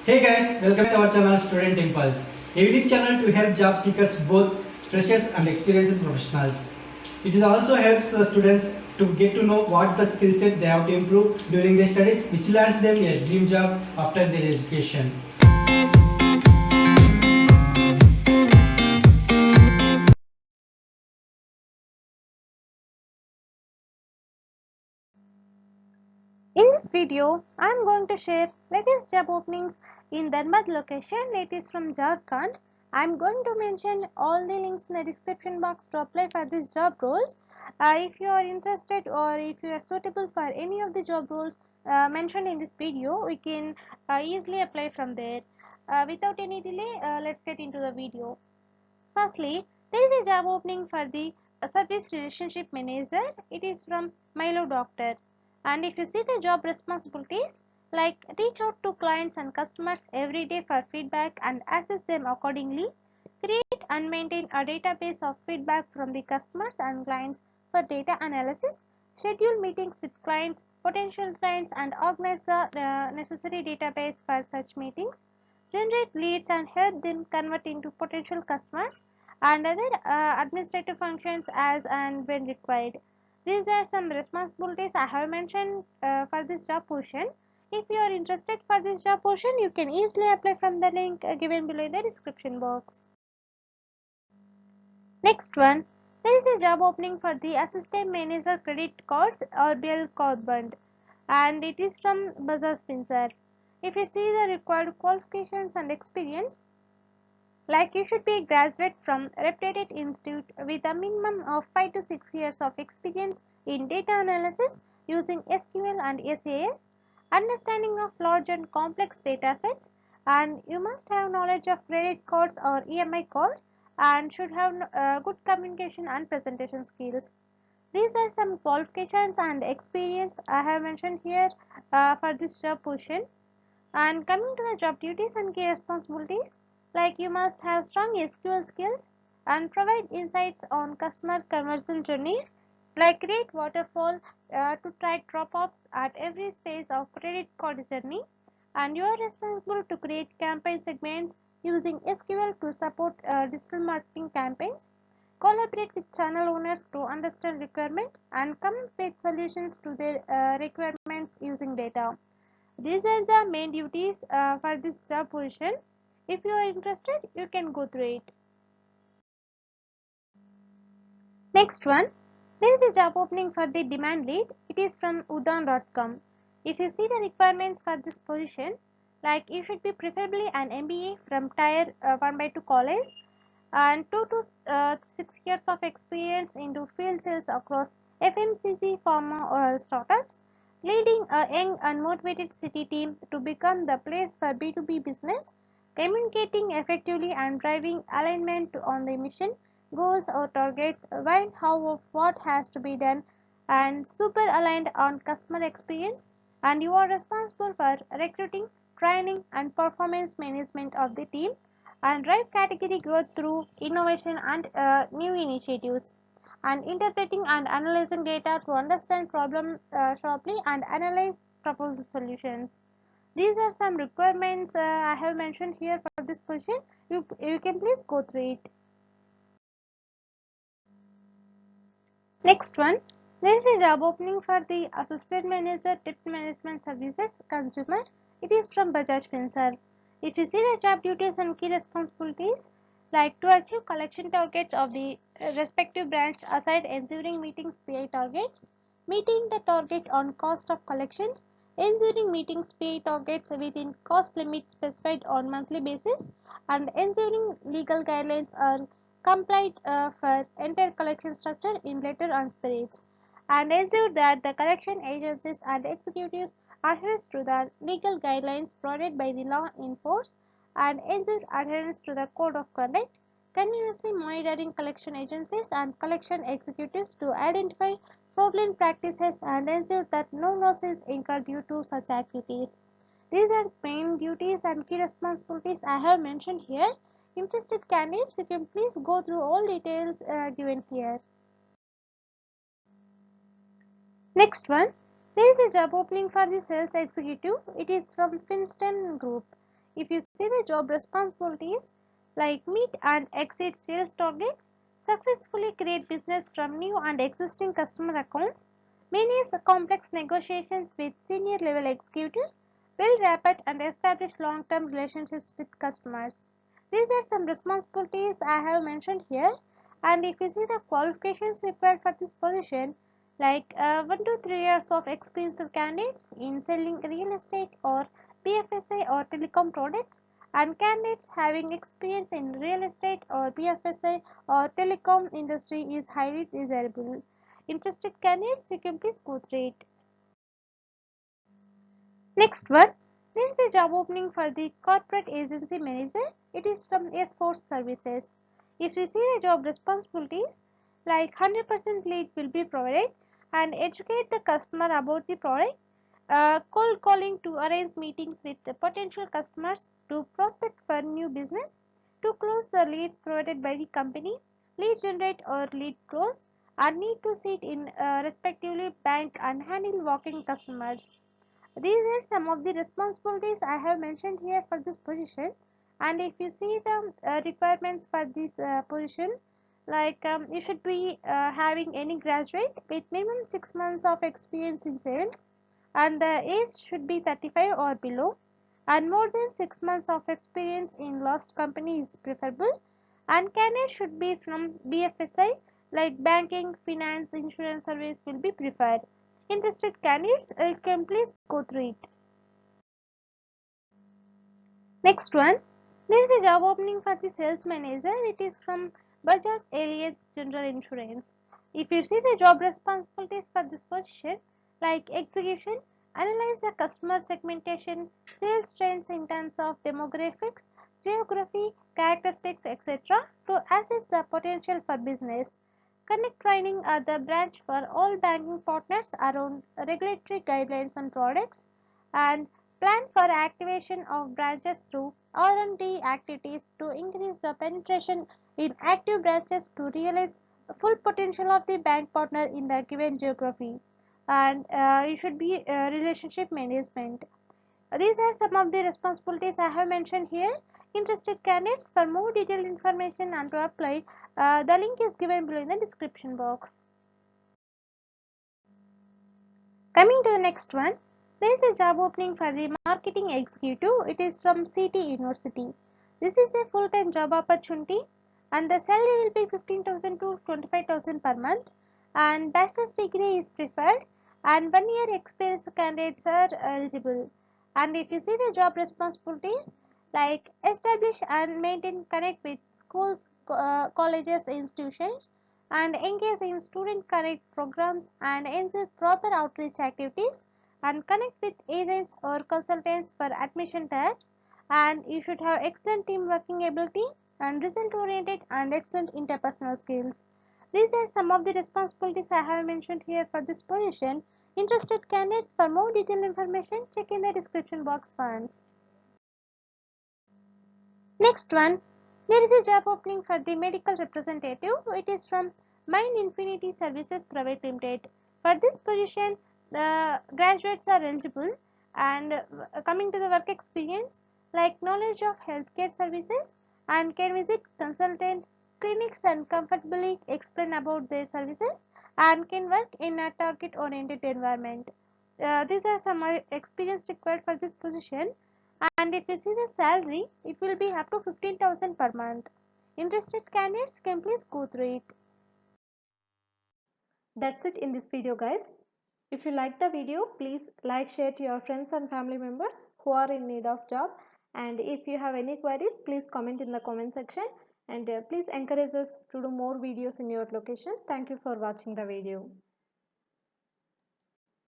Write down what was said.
Hey guys, welcome to our channel Student Impulse, a unique channel to help job seekers, both freshers and experienced professionals. It also helps students to get to know what the skill set they have to improve during their studies, which lands them a dream job after their education. In this video, I am going to share latest job openings in Dharmad location. It is from Jharkhand. I am going to mention all the links in the description box to apply for these job roles. If you are interested or if you are suitable for any of the job roles mentioned in this video, we can easily apply from there. Without any delay, let's get into the video. Firstly, there is a job opening for the service relationship manager. It is from Milo Doctor. And if you see the job responsibilities, like reach out to clients and customers every day for feedback and assess them accordingly, create and maintain a database of feedback from the customers and clients for data analysis, schedule meetings with clients, potential clients, and organize the necessary database for such meetings, generate leads and help them convert into potential customers, and other administrative functions as and when required. These are some responsibilities I have mentioned for this job position. If you are interested for this job position, you can easily apply from the link given below in the description box. Next one, there is a job opening for the assistant manager credit cards or bill Corband, and it is from Bazaar Spencer. If you see the required qualifications and experience, like you should be a graduate from a reputed institute with a minimum of 5 to 6 years of experience in data analysis using SQL and SAS, understanding of large and complex data sets, and you must have knowledge of credit cards or EMI card and should have good communication and presentation skills. These are some qualifications and experience I have mentioned here for this job position. And coming to the job duties and key responsibilities, like you must have strong SQL skills and provide insights on customer conversion journeys, like create waterfall to track drop-offs at every stage of credit card journey, and you are responsible to create campaign segments using SQL to support digital marketing campaigns, collaborate with channel owners to understand requirement and come up with solutions to their requirements using data. These are the main duties for this job position. If you are interested, you can go through it. Next one, there is a job opening for the demand lead. It is from Udan.com. If you see the requirements for this position, like you should be preferably an MBA from Tier 1 by 2 college and 2 to 6 years of experience into field sales across FMCG, pharma or startups, leading a young and motivated city team to become the place for B2B business, communicating effectively and driving alignment on the mission, goals or targets, when, how, of what has to be done, and super aligned on customer experience, and you are responsible for recruiting, training and performance management of the team and drive category growth through innovation and new initiatives, and interpreting and analyzing data to understand problem sharply and analyze proposed solutions. These are some requirements I have mentioned here for this position. You can please go through it. Next one, there is a job opening for the assistant manager debt management services consumer. It is from Bajaj Finserv. If you see the job duties and key responsibilities, like to achieve collection targets of the respective branch aside ensuring meeting PI targets, meeting the target on cost of collections, ensuring meeting PI targets within cost limits specified on monthly basis, and ensuring legal guidelines are complied for entire collection structure in letter and spirits, and ensure that the collection agencies and executives adhere to the legal guidelines provided by the law in force and ensure adherence to the code of conduct, continuously monitoring collection agencies and collection executives to identify fraudulent practices and ensure that no loss is incurred due to such activities. These are main duties and key responsibilities I have mentioned here. Interested candidates, you can please go through all details given here. Next one, there is a job opening for the sales executive. It is from Finston Group. if you see the job responsibilities like meet and exceed sales targets, successfully create business from new and existing customer accounts, manage the complex negotiations with senior level executives, build rapid and establish long-term relationships with customers. These are some responsibilities I have mentioned here, and if you see the qualifications required for this position, like 1 to 3 years of experience of candidates in selling real estate or BFSI or telecom products, and candidates having experience in real estate or BFSI or telecom industry is highly desirable. Interested candidates, you can please go through it. Next one, there is a job opening for the corporate agency manager. It is from S Force Services. If you see the job responsibilities, like 100% lead will be provided and educate the customer about the product, cold calling to arrange meetings with the potential customers to prospect for new business, to close the leads provided by the company, lead generate or lead close, and need to sit in respectively bank and handle walking customers. These are some of the responsibilities I have mentioned here for this position. And if you see the requirements for this position, like you should be having any graduate with minimum 6 months of experience in sales, and the age should be 35 or below, and more than 6 months of experience in last company is preferable, and candidate should be from BFSI like banking, finance, insurance service will be preferred. Interested candidates, can please go through it. Next one, there is a job opening for the sales manager. It is from Bajaj Allianz General Insurance. If you see the job responsibilities for this position, like execution, analyze the customer segmentation, sales trends in terms of demographics, geography, characteristics, etc. to assess the potential for business. Conduct training at the branch for all banking partners around regulatory guidelines on products, and plan for activation of branches through R&D activities to increase the penetration in active branches to realize the full potential of the bank partner in the given geography. And it should be relationship management. These are some of the responsibilities I have mentioned here. Interested candidates, for more detailed information and to apply, the link is given below in the description box. Coming to the next one, there is a job opening for the marketing executive. It is from CT University. This is a full-time job opportunity, and the salary will be 15,000 to 25,000 per month, and bachelor's degree is preferred, and 1 year experience candidates are eligible. And if you see the job responsibilities, like establish and maintain connect with schools, colleges, institutions, and engage in student connect programs and ensure proper outreach activities, and connect with agents or consultants for admission tabs, and you should have excellent team working ability and result oriented and excellent interpersonal skills. These are some of the responsibilities I have mentioned here for this position. Interested candidates, for more detailed information, check in the description box once. Next one, there is a job opening for the medical representative. It is from Mind Infinity Services Private Limited. For this position, the graduates are eligible, and coming to the work experience, like knowledge of healthcare services, and can visit consultant clinics and comfortably explain about their services, and can work in a target oriented environment. These are some experience required for this position, and if you see the salary, it will be up to 15,000 per month. Interested candidates can please go through it. That's it in this video, guys. If you like the video, please like, share to your friends and family members who are in need of job. And if you have any queries, please comment in the comment section, and please encourage us to do more videos in your location. Thank you for watching the video.